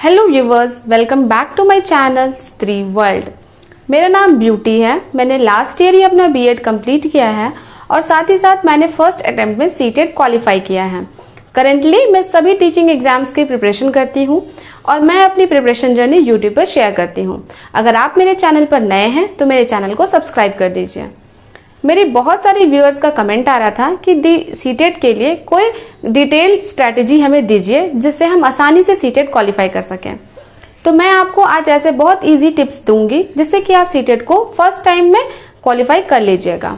Hello viewers, welcome back to my channel Stree World. मेरा नाम beauty है। मैंने लास्ट ईयर ही अपना बीएड कंप्लीट किया है और साथ ही साथ मैंने फर्स्ट अटेम्प्ट में सीटेट क्वालिफाई किया है। करेंटली मैं सभी टीचिंग एग्जाम्स की प्रिपरेशन करती हूँ और मैं अपनी प्रिपरेशन जर्नी यूट्यूब पर शेयर करती हूँ। अगर आप मेरे चैनल पर नए हैं तो मेरे चैनल को सब्सक्राइब कर दीजिए। मेरी बहुत सारी व्यूअर्स का कमेंट आ रहा था कि सीटेट के लिए कोई डिटेल स्ट्रैटेजी हमें दीजिए जिससे हम आसानी से सीटेट क्वालिफाई कर सकें। तो मैं आपको आज ऐसे बहुत इजी टिप्स दूंगी जिससे कि आप सीटेट को फर्स्ट टाइम में क्वालिफाई कर लीजिएगा।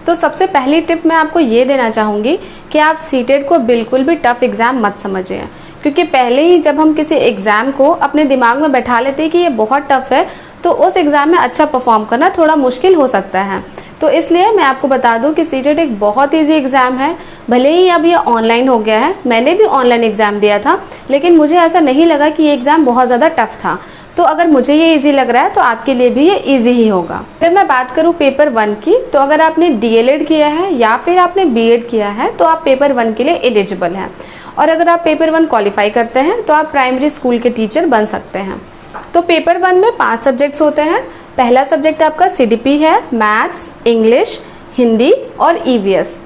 तो सबसे पहली टिप मैं आपको ये देना चाहूँगी कि आप सीटेट को बिल्कुल भी टफ एग्ज़ाम मत समझिए, क्योंकि पहले ही जब हम किसी एग्ज़ाम को अपने दिमाग में बैठा लेते हैं कि ये बहुत टफ है तो उस एग्ज़ाम में अच्छा परफॉर्म करना थोड़ा मुश्किल हो सकता है। तो इसलिए मैं आपको बता दूं कि सीटेट एक बहुत ईजी एग्ज़ाम है। भले ही अब ये ऑनलाइन हो गया है, मैंने भी ऑनलाइन एग्ज़ाम दिया था, लेकिन मुझे ऐसा नहीं लगा कि ये एग्ज़ाम बहुत ज़्यादा टफ था। तो अगर मुझे ये इजी लग रहा है तो आपके लिए भी ये इजी ही होगा। अगर मैं बात करूं पेपर 1 की, तो अगर आपने डीएलएड किया है या फिर आपने बीएड किया है तो आप पेपर 1 के लिए एलिजिबल हैं। और अगर आप पेपर 1 क्वालिफाई करते हैं तो आप प्राइमरी स्कूल के टीचर बन सकते हैं। तो पेपर 1 में 5 सब्जेक्ट्स होते हैं। पहला सब्जेक्ट आपका सीडीपी है, मैथ्स, इंग्लिश, हिंदी और ईवीएस।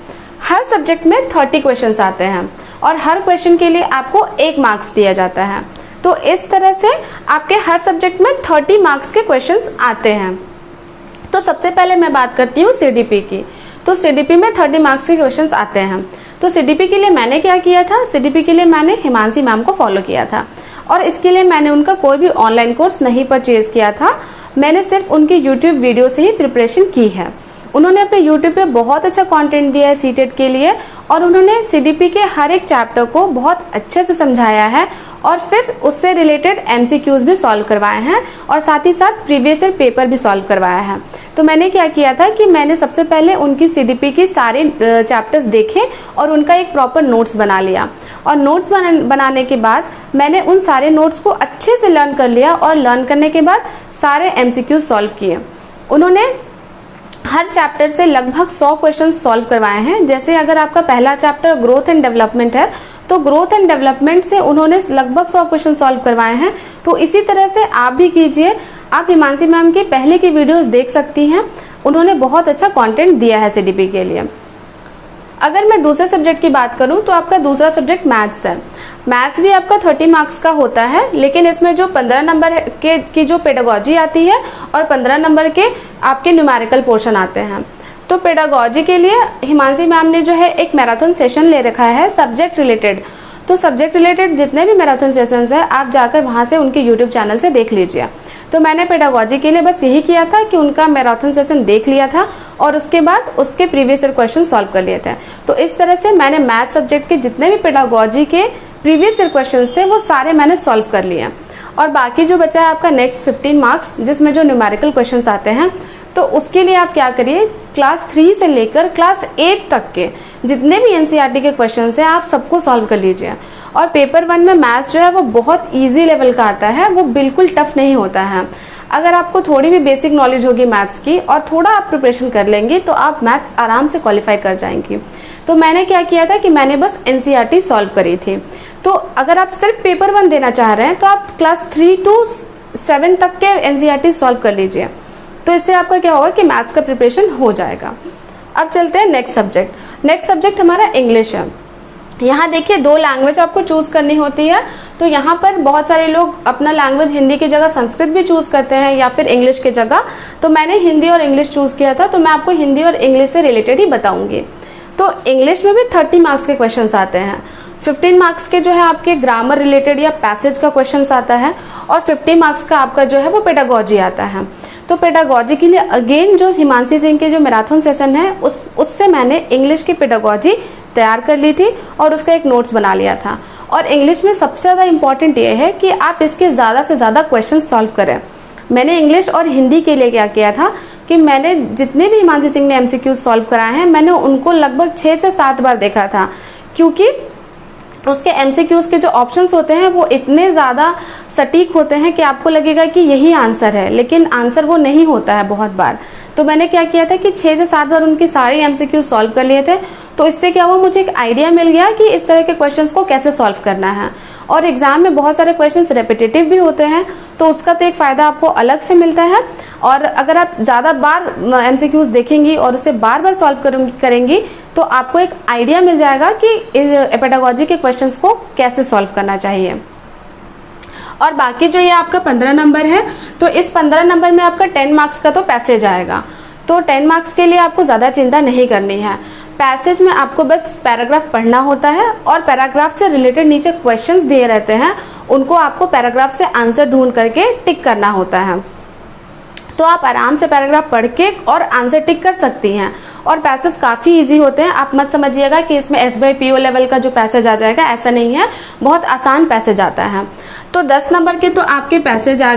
हर सब्जेक्ट में 30 क्वेश्चंस आते हैं और हर क्वेश्चन के लिए आपको 1 मार्क्स दिया जाता है। तो इस तरह से आपके हर सब्जेक्ट में 30 मार्क्स के क्वेश्चंस आते हैं। तो सबसे पहले मैं बात करती हूँ सीडीपी की। तो सीडीपी में 30 मार्क्स के क्वेश्चंस आते हैं। तो सीडीपी के लिए मैंने क्या किया था, सीडीपी के लिए मैंने हिमांशी मैम को फॉलो किया था और इसके लिए मैंने उनका कोई भी ऑनलाइन कोर्स नहीं परचेज किया था। मैंने सिर्फ उनकी यूट्यूब वीडियो से ही प्रिपरेशन की है। उन्होंने अपने यूट्यूब पे बहुत अच्छा कंटेंट दिया है सीटेट के लिए और उन्होंने सीडीपी के हर एक चैप्टर को बहुत अच्छे से समझाया है और फिर उससे रिलेटेड एमसीक्यूज भी सॉल्व करवाए हैं और साथ ही साथ प्रीवियस ईयर पेपर भी सॉल्व करवाया है। तो मैंने क्या किया था कि मैंने सबसे पहले उनकी सीडीपी की सारे चैप्टर्स देखे और उनका एक प्रॉपर नोट्स बना लिया और नोट्स बनाने के बाद मैंने उन सारे नोट्स को अच्छे से लर्न कर लिया और लर्न करने के बाद सारे एमसीक्यूज सॉल्व किए। उन्होंने हर चैप्टर से लगभग 100 क्वेश्चन सॉल्व करवाए हैं। जैसे अगर आपका पहला चैप्टर ग्रोथ एंड डेवलपमेंट है तो ग्रोथ एंड डेवलपमेंट से उन्होंने लगभग 100 क्वेश्चन सॉल्व करवाए हैं। तो इसी तरह से आप भी कीजिए। आप हिमांशी मैम के पहले की वीडियोस देख सकती हैं, उन्होंने बहुत अच्छा कंटेंट दिया है सीडीपी के लिए। अगर मैं दूसरे सब्जेक्ट की बात करूं तो आपका दूसरा सब्जेक्ट मैथ्स है। मैथ्स भी आपका 30 मार्क्स का होता है, लेकिन इसमें जो 15 नंबर की जो पेडागोजी आती है और 15 नंबर के आपके न्यूमेरिकल पोर्शन आते हैं। तो पेडागोजी के लिए हिमांशी मैम ने जो है एक मैराथन सेशन ले रखा है सब्जेक्ट रिलेटेड। तो सब्जेक्ट रिलेटेड जितने भी मैराथन सेशंस है आप जाकर वहाँ से उनके यूट्यूब चैनल से देख लीजिए। तो मैंने पेडागोजी के लिए बस यही किया था कि उनका मैराथन सेशन देख लिया था और उसके बाद उसके प्रीवियस ईयर क्वेश्चन सॉल्व कर लिए थे। तो इस तरह से मैंने मैथ सब्जेक्ट के जितने भी पेडागोजी के प्रीवियस ईयर क्वेश्चंस थे वो सारे मैंने सॉल्व कर लिए। और बाकी जो बचा है आपका नेक्स्ट 15 मार्क्स जिसमें जो न्यूमेरिकल क्वेश्चंस आते हैं, तो उसके लिए आप क्या करिए, क्लास 3 से लेकर क्लास 8 तक के जितने भी एनसीईआरटी के क्वेश्चंस हैं आप सबको सॉल्व कर लीजिए। और पेपर 1 में मैथ्स जो है वो बहुत ईजी लेवल का आता है, वो बिल्कुल टफ नहीं होता है। अगर आपको थोड़ी भी बेसिक नॉलेज होगी मैथ्स की और थोड़ा आप प्रिपरेशन कर लेंगे तो आप मैथ्स आराम से क्वालिफाई कर जाएंगी। तो मैंने क्या किया था कि मैंने बस एनसीईआरटी सॉल्व करी थी। तो अगर आप सिर्फ पेपर 1 देना चाह रहे हैं तो आप क्लास 3 to 7 तक के एनसीईआरटी सॉल्व कर लीजिए। तो इससे आपका क्या होगा कि मैथ्स का प्रिपरेशन हो जाएगा। अब चलते हैं नेक्स्ट सब्जेक्ट। नेक्स्ट सब्जेक्ट हमारा इंग्लिश है। यहाँ देखिए 2 लैंग्वेज आपको चूज करनी होती है। तो यहाँ पर बहुत सारे लोग अपना लैंग्वेज हिंदी की जगह संस्कृत भी चूज करते हैं या फिर इंग्लिश की जगह। तो मैंने हिंदी और इंग्लिश चूज किया था, तो मैं आपको हिंदी और इंग्लिश से रिलेटेड ही बताऊंगी। तो इंग्लिश में भी 30 मार्क्स के क्वेश्चन आते हैं। 15 मार्क्स के जो है आपके ग्रामर रिलेटेड या पैसेज का क्वेश्चन आता है और 50 मार्क्स का आपका जो है वो पेडागोजी आता है। तो पेडागोजी के लिए अगेन जो हिमांशी सिंह के जो मैराथन सेशन है उससे मैंने इंग्लिश की पेडागोजी तैयार कर ली थी और उसका एक नोट्स बना लिया था। और इंग्लिश में सबसे ज़्यादा इंपॉर्टेंट ये है कि आप इसके ज़्यादा से ज़्यादा क्वेश्चन सॉल्व करें। मैंने इंग्लिश और हिंदी के लिए क्या किया था कि मैंने जितने भी हिमांशी सिंह ने एमसीक्यूज सॉल्व कराए हैं मैंने उनको लगभग 6 से 7 बार देखा था, क्योंकि उसके एमसीक्यूज के जो ऑप्शंस होते हैं वो इतने ज़्यादा सटीक होते हैं कि आपको लगेगा कि यही आंसर है, लेकिन आंसर वो नहीं होता है बहुत बार। तो मैंने क्या किया था कि 6 से 7 बार उनकी सारी MCQ सॉल्व कर लिए थे। तो इससे क्या हुआ, मुझे एक आइडिया मिल गया कि इस तरह के क्वेश्चंस को कैसे सॉल्व करना है। और एग्जाम में बहुत सारे क्वेश्चंस रेपिटेटिव भी होते हैं, तो उसका तो एक फ़ायदा आपको अलग से मिलता है। और अगर आप ज़्यादा बार MCQs देखेंगी और उसे बार बार सॉल्व करेंगी तो आपको एक आइडिया मिल जाएगा कि पेडागोजी के क्वेश्चंस को कैसे सॉल्व करना चाहिए। और बाकी जो ये आपका 15 नंबर है, तो इस 15 नंबर में आपका 10 मार्क्स का तो पैसेज आएगा। तो 10 मार्क्स के लिए आपको ज़्यादा चिंता नहीं करनी है। पैसेज में आपको बस पैराग्राफ पढ़ना होता है और पैराग्राफ से रिलेटेड नीचे क्वेश्चंस दिए रहते हैं, उनको आपको पैराग्राफ से आंसर ढूंढ करके टिक करना होता है। तो आप आराम से पैराग्राफ पढ़ के और आंसर टिक कर सकती हैं। और पैसेज काफ़ी इजी होते हैं, आप मत समझिएगा कि इसमें SBIPO लेवल का जो पैसेज आ जाएगा, ऐसा नहीं है, बहुत आसान पैसेज आता है। तो 10 नंबर के तो आपके पैसेज आ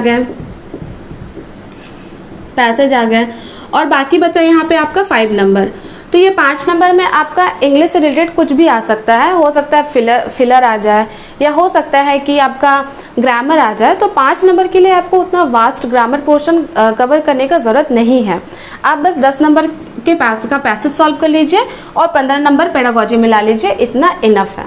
गए और बाकी बचा यहाँ पे आपका 5 नंबर। तो ये 5 नंबर में आपका इंग्लिश से रिलेटेड कुछ भी आ सकता है, हो सकता है फिलर आ जाए या हो सकता है कि आपका ग्रामर आ जाए। तो 5 नंबर के लिए आपको उतना वास्ट ग्रामर पोर्शन कवर करने का ज़रूरत नहीं है। आप बस 10 नंबर के पैसेज सॉल्व कर लीजिए और 15 नंबर पेडागोजी मिला लीजिए, इतना इनफ है।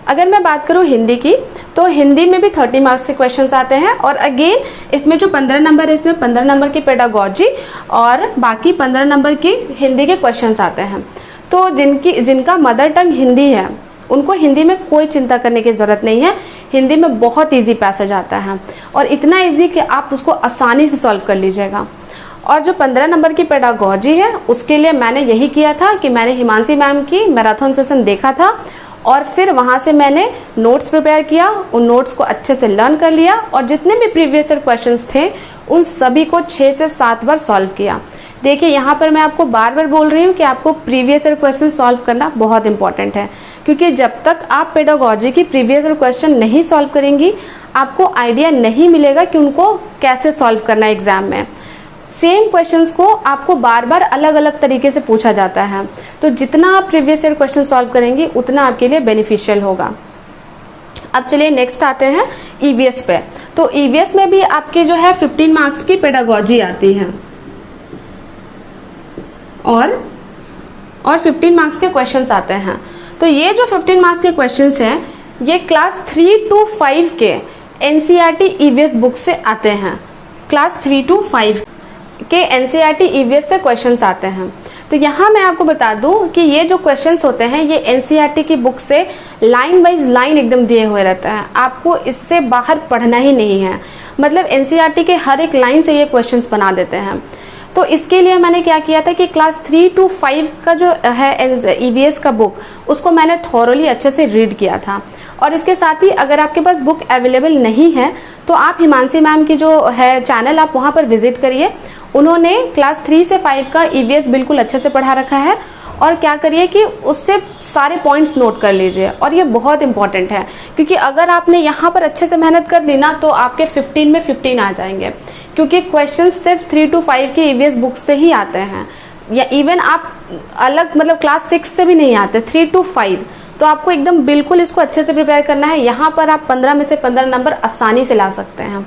अगर मैं बात करूँ हिंदी की, तो हिंदी में भी 30 मार्क्स के क्वेश्चंस आते हैं। और अगेन इसमें जो 15 नंबर है, इसमें 15 नंबर की पेडागोजी और बाकी 15 नंबर की हिंदी के क्वेश्चंस आते हैं। तो जिनका मदर टंग हिंदी है, उनको हिंदी में कोई चिंता करने की ज़रूरत नहीं है। हिंदी में बहुत ईजी पैसेज आता है और इतना ईजी कि आप उसको आसानी से सॉल्व कर लीजिएगा। और जो 15 नंबर की पेडागोजी है, उसके लिए मैंने यही किया था कि मैंने हिमांशी मैम की मैराथन सेशन देखा था और फिर वहाँ से मैंने नोट्स प्रिपेयर किया, उन नोट्स को अच्छे से लर्न कर लिया और जितने भी प्रीवियस ईयर क्वेश्चंस थे उन सभी को 6 से 7 बार सॉल्व किया। देखिए यहाँ पर मैं आपको बार बार बोल रही हूँ कि आपको प्रीवियस ईयर क्वेश्चन सॉल्व करना बहुत इंपॉर्टेंट है, क्योंकि जब तक आप पेडागोजी की प्रीवियस ईयर क्वेश्चन नहीं सॉल्व करेंगी, आपको आइडिया नहीं मिलेगा कि उनको कैसे सॉल्व करना है एग्जाम में। सेम क्वेश्चंस को आपको बार बार अलग अलग तरीके से पूछा जाता है, तो जितना आप प्रीवियस ईयर क्वेश्चन सॉल्व करेंगे उतना आपके लिए बेनिफिशियल होगा। अब चलिए नेक्स्ट आते हैं EVS पे। तो EVS में भी आपके जो है 15 मार्क्स की पेडागोजी आती है और 15 मार्क्स के क्वेश्चंस आते हैं। तो ये जो 15 मार्क्स के क्वेश्चंस हैं, ये क्लास 3 to 5 के NCERT EVS बुक से आते हैं। क्लास 3 to 5 के NCERT EVS से क्वेश्चंस आते हैं। तो यहाँ मैं आपको बता दूं कि ये जो क्वेश्चंस होते हैं, ये NCERT की बुक से लाइन वाइज लाइन एकदम दिए हुए रहता है, आपको इससे बाहर पढ़ना ही नहीं है। मतलब NCERT के हर एक लाइन से ये क्वेश्चंस बना देते हैं। तो इसके लिए मैंने क्या किया था कि क्लास 3 to 5 का जो है EVS का बुक, उसको मैंने थॉरोली अच्छे से रीड किया था। और इसके साथ ही अगर आपके पास बुक अवेलेबल नहीं है तो आप हिमांशी मैम की जो है चैनल, आप वहाँ पर विजिट करिए। उन्होंने क्लास 3 से 5 का EVS बिल्कुल अच्छे से पढ़ा रखा है। और क्या करिए कि उससे सारे पॉइंट्स नोट कर लीजिए, और ये बहुत इंपॉर्टेंट है, क्योंकि अगर आपने यहाँ पर अच्छे से मेहनत कर ली ना, तो आपके 15 में 15 आ जाएंगे, क्योंकि क्वेश्चन सिर्फ 3 to 5 के EVS बुक से ही आते हैं, या इवन आप अलग मतलब क्लास 6 से भी नहीं आते, 3 to 5। तो आपको एकदम बिल्कुल इसको अच्छे से प्रिपेयर करना है। यहाँ पर आप 15 में से 15 नंबर आसानी से ला सकते हैं।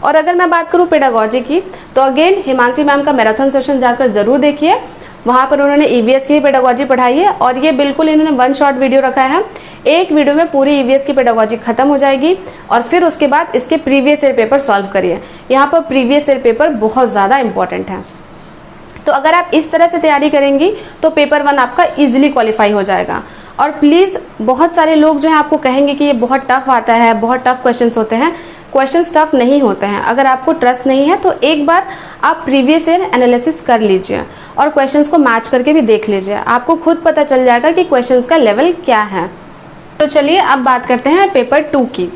और अगर मैं बात करूँ पेडागोजी की, तो अगेन हिमांशी मैम का मैराथन सेशन जाकर जरूर देखिए, वहाँ पर उन्होंने EVS की पेडागोजी पढ़ाई है। और ये बिल्कुल इन्होंने 1 शॉट वीडियो रखा है, एक वीडियो में पूरी EVS की पेडागोजी खत्म हो जाएगी और फिर उसके बाद इसके प्रीवियस ईयर पेपर सॉल्व करिए। यहाँ पर प्रीवियस ईयर पेपर बहुत ज़्यादा इंपॉर्टेंट है। तो अगर आप इस तरह से तैयारी करेंगी तो पेपर 1 आपका ईजिली क्वालिफाई हो जाएगा। और प्लीज़, बहुत सारे लोग जो है आपको कहेंगे कि ये बहुत टफ आता है, बहुत टफ क्वेश्चंस होते हैं। क्वेश्चंस टफ नहीं होते हैं। अगर आपको ट्रस्ट नहीं है तो एक बार आप प्रीवियस ईयर एनालिसिस कर लीजिए और क्वेश्चंस को मैच करके भी देख लीजिए, आपको खुद पता चल जाएगा कि क्वेश्चंस का लेवल क्या है। तो चलिए अब बात करते हैं पेपर 2 की।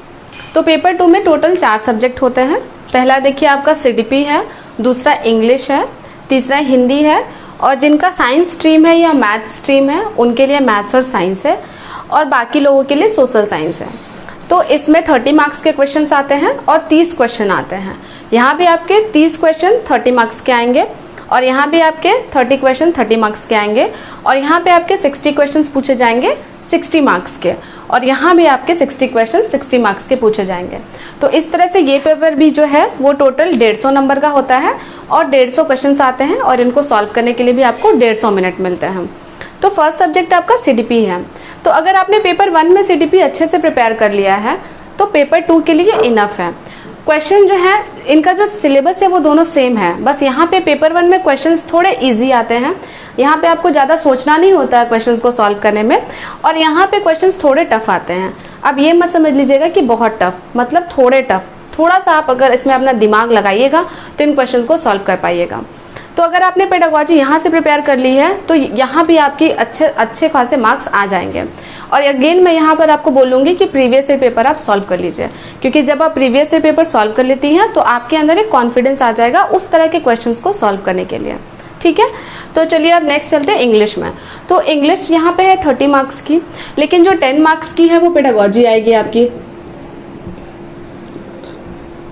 तो पेपर 2 में टोटल 4 सब्जेक्ट होते हैं। पहला देखिए आपका CDP है, दूसरा इंग्लिश है, तीसरा हिंदी है, और जिनका साइंस स्ट्रीम है या मैथ स्ट्रीम है उनके लिए मैथ्स और साइंस है, और बाकी लोगों के लिए सोशल साइंस है। तो इसमें 30 मार्क्स के क्वेश्चंस आते हैं और 30 क्वेश्चन आते हैं। यहाँ भी आपके 30 क्वेश्चन 30 मार्क्स के आएंगे, और यहाँ भी आपके 30 क्वेश्चन 30 मार्क्स के आएंगे, और यहाँ पे आपके 60 क्वेश्चन पूछे जाएंगे 60 मार्क्स के। और यहाँ भी आपके 60 क्वेश्चन 60 मार्क्स के पूछे जाएंगे। तो इस तरह से ये पेपर भी जो है वो टोटल 150 नंबर का होता है और 150 क्वेश्चन आते हैं और इनको सॉल्व करने के लिए भी आपको 150 मिनट मिलते हैं। तो फर्स्ट सब्जेक्ट आपका CDP है। तो अगर आपने पेपर 1 में CDP अच्छे से प्रिपेयर कर लिया है तो पेपर 2 के लिए इनफ है। क्वेश्चन जो है इनका जो सिलेबस है वो दोनों सेम है, बस यहाँ पे पेपर 1 में क्वेश्चंस थोड़े इजी आते हैं, यहाँ पे आपको ज़्यादा सोचना नहीं होता है क्वेश्चंस को सॉल्व करने में, और यहाँ पे क्वेश्चंस थोड़े टफ आते हैं। अब ये मत समझ लीजिएगा कि बहुत टफ, मतलब थोड़े टफ, थोड़ा सा आप अगर इसमें अपना दिमाग लगाइएगा तो इन क्वेश्चंस को सॉल्व कर पाइएगा। तो अगर आपने पेडागोजी यहाँ से प्रिपेयर कर ली है तो यहाँ भी आपकी अच्छे खासे मार्क्स आ जाएंगे। और अगेन मैं यहाँ पर आपको बोलूँगी कि प्रीवियस ईयर पेपर आप सॉल्व कर लीजिए, क्योंकि जब आप प्रीवियस ईयर पेपर सॉल्व कर लेती हैं तो आपके अंदर एक कॉन्फिडेंस आ जाएगा उस तरह के क्वेश्चंस को सॉल्व करने के लिए। ठीक है, तो चलिए अब नेक्स्ट चलते हैं इंग्लिश में। तो इंग्लिश यहाँ पे है 30 मार्क्स की, लेकिन जो 10 मार्क्स की है वो पेडागोजी आएगी आपकी,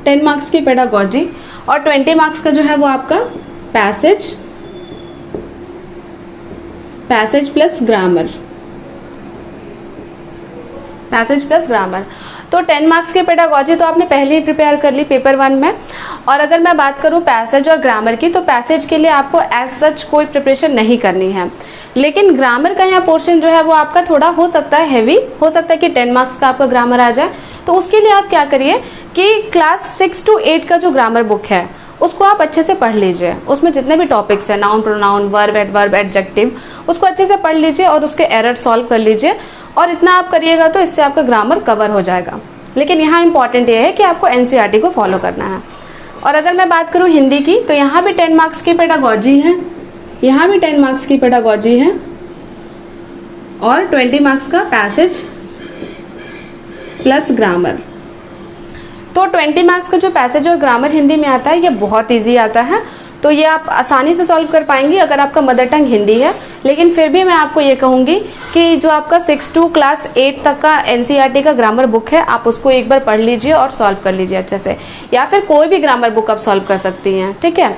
10 मार्क्स की पेडागोजी, और 20 मार्क्स का जो है वो आपका passage plus grammar, passage plus grammar. तो 10 मार्क्स की पेडागोजी तो आपने पहले ही प्रिपेयर कर ली पेपर 1 में। और अगर मैं बात करूं पैसेज और ग्रामर की, तो पैसेज के लिए आपको एज सच कोई प्रिपरेशन नहीं करनी है, लेकिन ग्रामर का यहाँ पोर्शन जो है वो आपका थोड़ा हो सकता है हैवी, हो सकता है कि 10 मार्क्स का आपका ग्रामर आ जाए। तो उसके लिए आप क्या करिए कि क्लास 6 to 8 का जो ग्रामर बुक है उसको आप अच्छे से पढ़ लीजिए। उसमें जितने भी टॉपिक्स हैं, noun, pronoun, verb, adverb, adjective, उसको अच्छे से पढ़ लीजिए और उसके एरर सॉल्व कर लीजिए। और इतना आप करिएगा तो इससे आपका ग्रामर कवर हो जाएगा। लेकिन यहाँ इंपॉर्टेंट ये है कि आपको NCERT को फॉलो करना है। और अगर मैं बात करूँ हिंदी की, तो यहाँ भी 10 मार्क्स की पेडागोजी है, यहाँ भी 10 मार्क्स की पेडागोजी है और 20 मार्क्स का पैसेज प्लस ग्रामर। तो 20 मार्क्स का जो पैसेज और ग्रामर हिंदी में आता है ये बहुत इजी आता है, तो ये आप आसानी से सॉल्व कर पाएंगी अगर आपका मदर टंग हिंदी है। लेकिन फिर भी मैं आपको ये कहूँगी कि जो आपका 6 to क्लास 8 तक का NCERT का ग्रामर बुक है आप उसको एक बार पढ़ लीजिए और सॉल्व कर लीजिए अच्छे से, या फिर कोई भी ग्रामर बुक आप सॉल्व कर सकती हैं। ठीक है,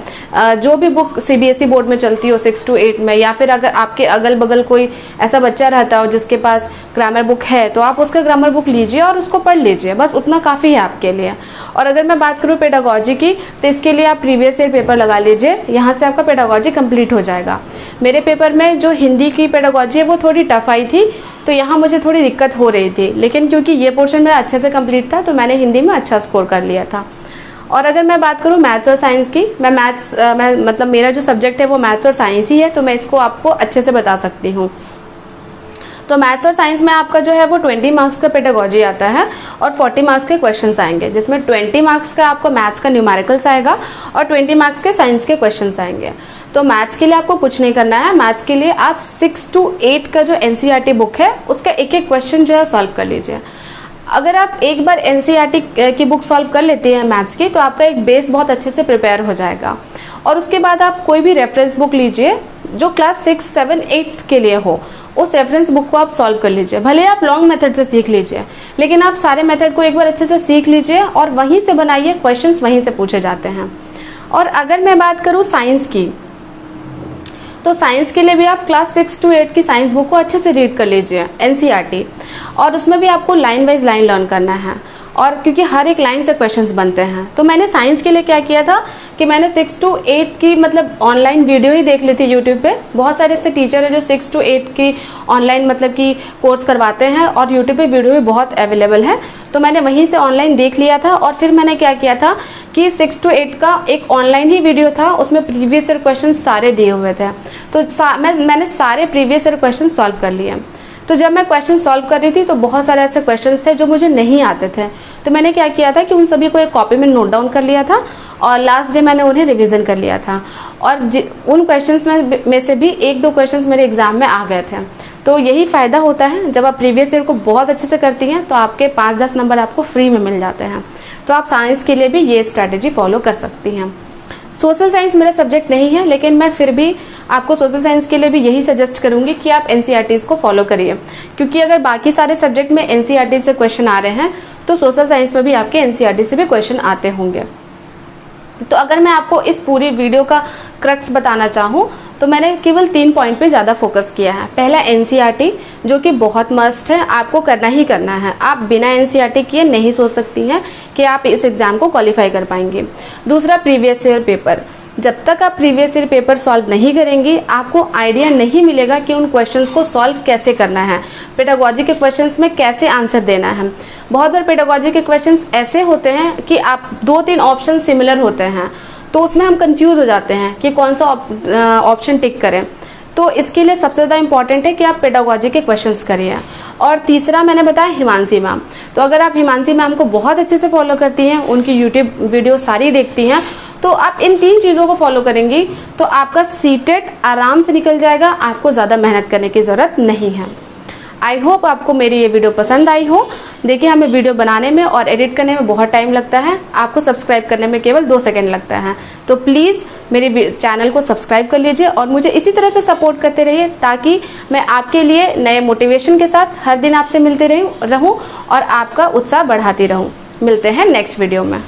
जो भी बुक CBSE बोर्ड में चलती हो 6 to 8 में, या फिर अगर आपके अगल बगल कोई ऐसा बच्चा रहता हो जिसके पास ग्रामर बुक है तो आप उसका ग्रामर बुक लीजिए और उसको पढ़ लीजिए, बस उतना काफ़ी है आपके लिए। और अगर मैं बात करूँ पेडागोजी की, तो इसके लिए आप प्रीवियस ईयर पेपर लगा लीजिए, यहाँ से आपका पेडागोजी कंप्लीट हो जाएगा। मेरे पेपर में जो हिंदी की पेडागोजी है वो थोड़ी टफ आई थी, तो यहाँ मुझे थोड़ी दिक्कत हो रही थी, लेकिन क्योंकि ये पोर्शन मेरा अच्छे से कंप्लीट था तो मैंने हिंदी में अच्छा स्कोर कर लिया था। और अगर मैं बात करूँ मैथ्स और साइंस की, मैं मतलब मेरा जो सब्जेक्ट है वो मैथ्स और साइंस ही है, तो मैं इसको आपको अच्छे से बता सकती हूँ। तो मैथ्स और साइंस में आपका जो है वो 20 मार्क्स का पेडागोजी आता है और 40 मार्क्स के क्वेश्चंस आएंगे, जिसमें 20 मार्क्स का आपको मैथ्स का न्यूमेरिकल्स आएगा और 20 मार्क्स के साइंस के क्वेश्चंस आएंगे। तो मैथ्स के लिए आपको कुछ नहीं करना है, मैथ्स के लिए आप 6 to 8 का जो NCERT बुक है उसका एक एक क्वेश्चन जो है सॉल्व कर लीजिए। अगर आप एक बार NCERT की बुक सॉल्व कर लेते हैं मैथ्स की, तो आपका एक बेस बहुत अच्छे से प्रिपेयर हो जाएगा। और उसके बाद आप कोई भी रेफरेंस बुक लीजिए जो क्लास 6, 7, 8 के लिए हो, उस रेफरेंस बुक को आप सॉल्व कर लीजिए। भले आप लॉन्ग मेथड से सीख लीजिए, लेकिन आप सारे मेथड को एक बार अच्छे से सीख लीजिए और वहीं से बनाइए, क्वेश्चंस वहीं से पूछे जाते हैं। और अगर मैं बात करूँ साइंस की, तो साइंस के लिए भी आप क्लास 6 to 8 की साइंस बुक को अच्छे से रीड कर लीजिए NCERT, और उसमें भी आपको लाइन वाइज लाइन लर्न करना है, और क्योंकि हर एक लाइन से क्वेश्चंस बनते हैं। तो मैंने साइंस के लिए क्या किया था कि मैंने 6 to 8 की मतलब ऑनलाइन वीडियो ही देख ली थी यूट्यूब पे। बहुत सारे ऐसे टीचर है जो 6 to 8 की ऑनलाइन मतलब कि कोर्स करवाते हैं और यूट्यूब पे वीडियो भी बहुत अवेलेबल है, तो मैंने वहीं से ऑनलाइन देख लिया था। और फिर मैंने क्या किया था कि 6 to 8 का एक ऑनलाइन ही वीडियो था, उसमें प्रीवियस ईयर क्वेश्चन सारे दिए हुए थे, तो मैंने सारे प्रीवियस ईयर क्वेश्चन सॉल्व कर लिए। तो जब मैं क्वेश्चन सॉल्व कर रही थी तो बहुत सारे ऐसे क्वेश्चंस थे जो मुझे नहीं आते थे, तो मैंने क्या किया था कि उन सभी को एक कॉपी में नोट डाउन कर लिया था और लास्ट डे मैंने उन्हें रिवीजन कर लिया था। और उन क्वेश्चंस में से भी 1-2 क्वेश्चंस मेरे एग्जाम में आ गए थे। तो यही फ़ायदा होता है, जब आप प्रीवियस ईयर को बहुत अच्छे से करती हैं तो आपके 5-10 नंबर आपको फ्री में मिल जाते हैं। तो आप साइंस के लिए भी ये स्ट्रैटेजी फॉलो कर सकती हैं। सोशल साइंस मेरा सब्जेक्ट नहीं है, लेकिन मैं फिर भी आपको सोशल साइंस के लिए भी यही सजेस्ट करूंगी कि आप NCERT को फॉलो करिए, क्योंकि अगर बाकी सारे सब्जेक्ट में NCERT से क्वेश्चन आ रहे हैं तो सोशल साइंस में भी आपके NCERT से भी क्वेश्चन आते होंगे। तो अगर मैं आपको इस पूरी वीडियो का क्रक्स बताना चाहूँ तो मैंने केवल 3 पॉइंट पे ज़्यादा फोकस किया है। पहला एनसीईआरटी, जो कि बहुत मस्ट है, आपको करना ही करना है। आप बिना एनसीईआरटी किए नहीं सोच सकती हैं कि आप इस एग्ज़ाम को क्वालिफाई कर पाएंगे। दूसरा प्रीवियस ईयर पेपर, जब तक आप प्रीवियस ईयर पेपर सॉल्व नहीं करेंगी आपको आइडिया नहीं मिलेगा कि उन क्वेश्चंस को सॉल्व कैसे करना है, पेडागोजी के क्वेश्चंस में कैसे आंसर देना है। बहुत बार पेडागोजी के क्वेश्चंस ऐसे होते हैं कि आप 2-3 ऑप्शन सिमिलर होते हैं, तो उसमें हम कंफ्यूज हो जाते हैं कि कौन सा ऑप्शन टिक करें। तो इसके लिए सबसे ज़्यादा इंपॉर्टेंट है कि आप पेडागोजी के क्वेश्चंस करिए। और तीसरा मैंने बताया हिमांशी मैम, तो अगर आप हिमांशी मैम को बहुत अच्छे से फॉलो करती हैं, उनकी यूट्यूब वीडियो सारी देखती हैं, तो आप इन 3 चीज़ों को फॉलो करेंगी तो आपका सीटेट आराम से निकल जाएगा, आपको ज़्यादा मेहनत करने की ज़रूरत नहीं है। आई होप आपको मेरी ये वीडियो पसंद आई हो। देखिए, हमें वीडियो बनाने में और एडिट करने में बहुत टाइम लगता है, आपको सब्सक्राइब करने में केवल 2 सेकंड लगता है। तो प्लीज़ मेरे चैनल को सब्सक्राइब कर लीजिए और मुझे इसी तरह से सपोर्ट करते रहिए, ताकि मैं आपके लिए नए मोटिवेशन के साथ हर दिन आपसे मिलते रहूं और आपका उत्साह बढ़ाती रहूं। मिलते हैं नेक्स्ट वीडियो में।